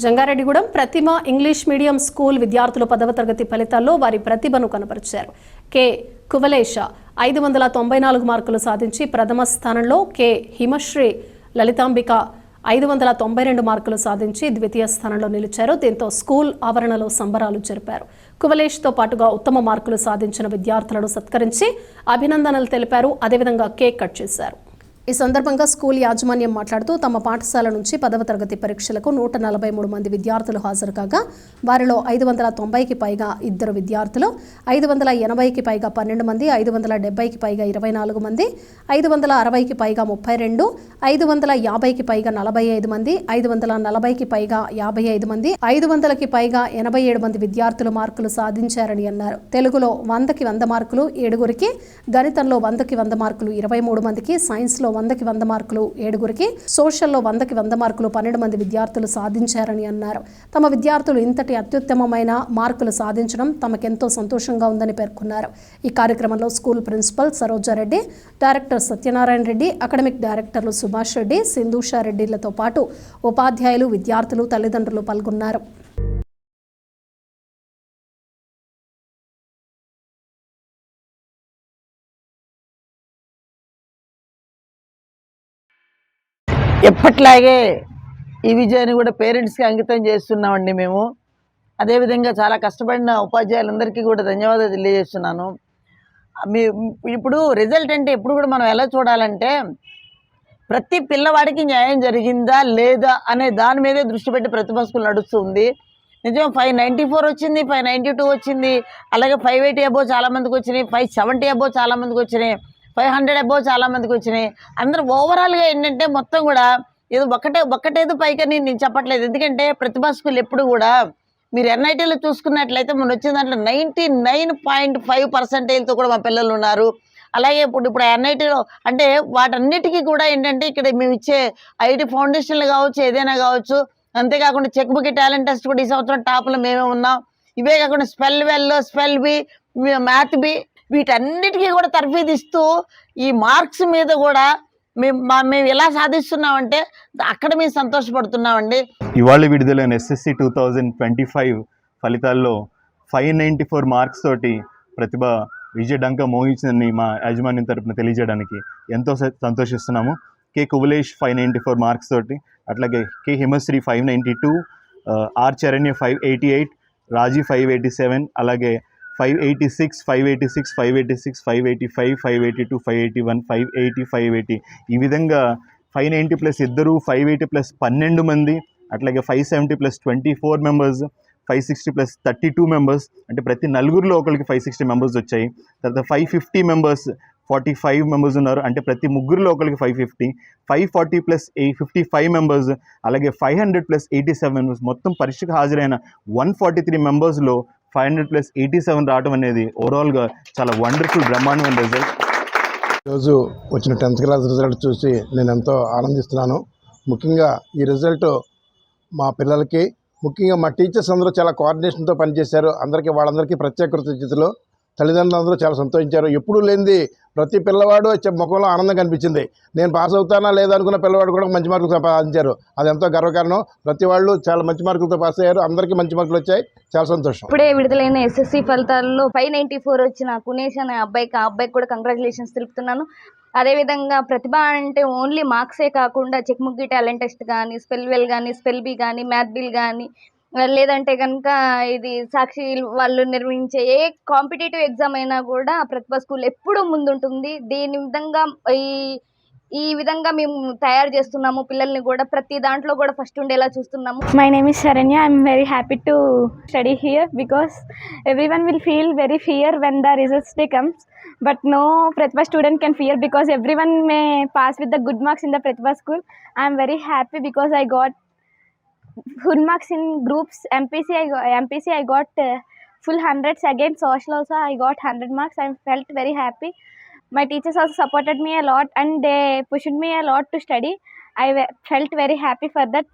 జంగారెడ్డిగూడెం ప్రతిమ English medium school విద్యార్థులు 10వ తరగతి ఫలితాల్లో వారి ప్రతిభను కనబరిచారు. కె కువలేష 594 మార్కులు సాధించి ప్రథమ స్థానంలో, కె హిమశ్రీ లలితాంబిక 592 మార్కులు సాధించి ద్వితీయ స్థానంలో నిలిచారు. దీంతో స్కూల్ ఆవరణలో సంబరాలు జరిపారు. కువలేష్తో పాటుగా ఉత్తమ మార్కులు సాధించిన విద్యార్థులను సత్కరించి అభినందనలు తెలిపారు. అదేవిధంగా కేక్ కట్ చేశారు. ఈ సందర్భంగా స్కూల్ యాజమాన్యం మాట్లాడుతూ తమ పాఠశాల నుంచి 10వ తరగతి పరీక్షలకు 143 మంది విద్యార్థులు హాజరు కాగా వారిలో 590కి పైగా 2 విద్యార్థులు, 580కి పైగా 12 మంది, 570కి పైగా 24 మంది, 560కి పైగా 32, 550కి పైగా 45 మంది, 540కి పైగా 55 మంది, 500కి పైగా 87 మంది విద్యార్థులు మార్కులు సాధించారని అన్నారు. తెలుగులో 100కి 100 మార్కులు 7గురికి, గణితంలో 100కి 100 మార్కులు 23 మందికి, సైన్స్లో 100కి 100 మార్కులు 7గురికి, సోషల్లో 100కి 100 మార్కులు 12 మంది విద్యార్థులు సాధించారని అన్నారు. తమ విద్యార్థులు ఇంతటి అత్యుత్తమమైన మార్కులు సాధించడం తమకెంతో సంతోషంగా ఉందని పేర్కొన్నారు. ఈ కార్యక్రమంలో school principal Saroja Reddy, director Satyanarayana Reddy, academic డైరెక్టర్లు సుభాష్ రెడ్డి, సింధూషారెడ్డిలతో పాటు ఉపాధ్యాయులు, విద్యార్థులు, తల్లిదండ్రులు పాల్గొన్నారు. ఎప్పట్లాగే ఈ విజయాన్ని కూడా పేరెంట్స్కి అంకితం చేస్తున్నామండి మేము. అదేవిధంగా చాలా కష్టపడిన ఉపాధ్యాయులందరికీ కూడా ధన్యవాదాలు తెలియజేస్తున్నాను. ఇప్పుడు రిజల్ట్ అంటే ఎప్పుడు కూడా మనం ఎలా చూడాలంటే ప్రతి పిల్లవాడికి న్యాయం జరిగిందా లేదా అనే దాని మీదే దృష్టి పెట్టి ప్రతిభ స్కూల్ నడుస్తుంది. నిజం 594 వచ్చింది, 592 వచ్చింది, అలాగే 580 అబోవ్ చాలామందికి వచ్చినాయి, 570 అబోవ్ చాలామందికి వచ్చినాయి, 500 అబోవ్ చాలామందికి వచ్చినాయి. అందరూ ఓవరాల్గా ఏంటంటే మొత్తం కూడా ఏదో ఒక్కటేదో పైకని నేను చెప్పట్లేదు. ఎందుకంటే ప్రతిభా స్కూల్ ఎప్పుడు కూడా మీరు ఎన్ఐటీలో చూసుకున్నట్లయితే మనం వచ్చిన దాంట్లో 99.5%తో కూడా మా పిల్లలు ఉన్నారు. అలాగే ఇప్పుడు ఎన్ఐటీలో అంటే వాటన్నిటికీ కూడా ఏంటంటే ఇక్కడ మేము ఇచ్చే ఐటీ ఫౌండేషన్లు కావచ్చు, ఏదైనా కావచ్చు. అంతేకాకుండా చెక్ బుక్ టాలెంట్ టెస్ట్ కూడా ఈ సంవత్సరం టాప్లో మేమే ఉన్నాం. ఇవే కాకుండా spell well, spell bee, math bee, వీటన్నిటికీ కూడా తర్ఫీదిస్తూ ఈ మార్క్స్ మీద కూడా మేము ఎలా సాధిస్తున్నామంటే అక్కడ మేము సంతోషపడుతున్నామండి. ఇవాళ విడుదలైన SSC 2025 ఫలితాల్లో 594 మార్క్స్ తోటి ప్రతిభ విజయడంక మోహించిందని మా యాజమాన్యం తరపున తెలియజేయడానికి ఎంతో సంతోషిస్తున్నాము. కె కువలేష్ 594 మార్క్స్ తోటి, అట్లాగే కె హిమశ్రీ 592, ఆర్ చరణ్య 588, రాజీ 587, అలాగే 586, 586, 586, 585, 582, 581, 580, 580 ఈ విధంగా 590 ప్లస్ 2, 580 ప్లస్ 12 మంది, అట్లాగే 570 ప్లస్ 24 మెంబర్స్, 560 ప్లస్ 32 మెంబర్స్, అంటే ప్రతి నలుగురిలో ఒకరికి 560 మెంబర్స్ వచ్చాయి. తర్వాత 550 మెంబర్స్ 45 మెంబర్స్ ఉన్నారు, అంటే ప్రతి ముగ్గురిలో ఒకరికి 550, 540 ప్లస్ 55 మెంబర్స్, అలాగే 500 ప్లస్ 87 మెంబర్స్, మొత్తం పరీక్షకు హాజరైన 143 మెంబర్స్లో 500 ప్లస్ 87 రావడం అనేది ఓవరాల్గా చాలా వండర్ఫుల్ బ్రహ్మాండమైన రిజల్ట్. ఈరోజు వచ్చిన 10th క్లాస్ రిజల్ట్ చూసి నేను ఎంతో ఆనందిస్తున్నాను. ముఖ్యంగా ఈ రిజల్ట్ మా పిల్లలకి, ముఖ్యంగా మా టీచర్స్ అందరూ చాలా కోఆర్డినేషన్తో పనిచేశారు. వాళ్ళందరికీ ప్రత్యేక కృతజ్ఞతలు. తల్లిదండ్రులు అందరూ చాలా సంతోషించారు. ఎప్పుడూ లేనిది ప్రతి పిల్లవాడు ముఖంలో ఆనందం కనిపించింది. నేను పాస్ అవుతానా లేదా అనుకున్న పిల్లవాడు కూడా మంచి మార్కులు సంపాదించారు. అది ఎంతో గర్వకారణం. ప్రతి వాళ్ళు చాలా మంచి మార్కులతో పాస్ అయ్యారు. అందరికీ మంచి మార్కులు వచ్చాయి. చాలా సంతోషం. ఇప్పుడే విడుదలైన SSC ఫలితాల్లో 594 వచ్చిన కునేష్ అనే అబ్బాయికి కూడా కంగ్రాచులేషన్స్ తెలుపుతున్నాను. అదేవిధంగా ప్రతిభ అంటే ఓన్లీ మార్క్సే కాకుండా చెక్ ముగ్గి టాలెంట్ టెస్ట్ కానీ, స్పెల్ వెల్ కానీ, స్పెల్ బి కానీ, మ్యాథ్ బిల్ కానీ, లేదంటే కనుక ఇది సాక్షి వాళ్ళు నిర్వహించే ఏ కాంపిటేటివ్ ఎగ్జామ్ అయినా కూడా ప్రతిభా స్కూల్ ఎప్పుడూ ముందుంటుంది. దీని విధంగా ఈ విధంగా మేము తయారు చేస్తున్నాము. పిల్లల్ని కూడా ప్రతి దాంట్లో కూడా ఫస్ట్ ఉండేలా చూస్తున్నాము. My name is Sharanya. I'm very happy to study here because everyone will feel very fear when the results day comes. But no Pratibha student can fear because everyone may pass with the good marks in the Pratibha school. I'm very happy because I got full marks in groups. MPC I got full 100s. Again social also I got 100 marks. I felt very happy. My teachers also supported me a lot and they pushed me a lot to study. I felt very happy for that.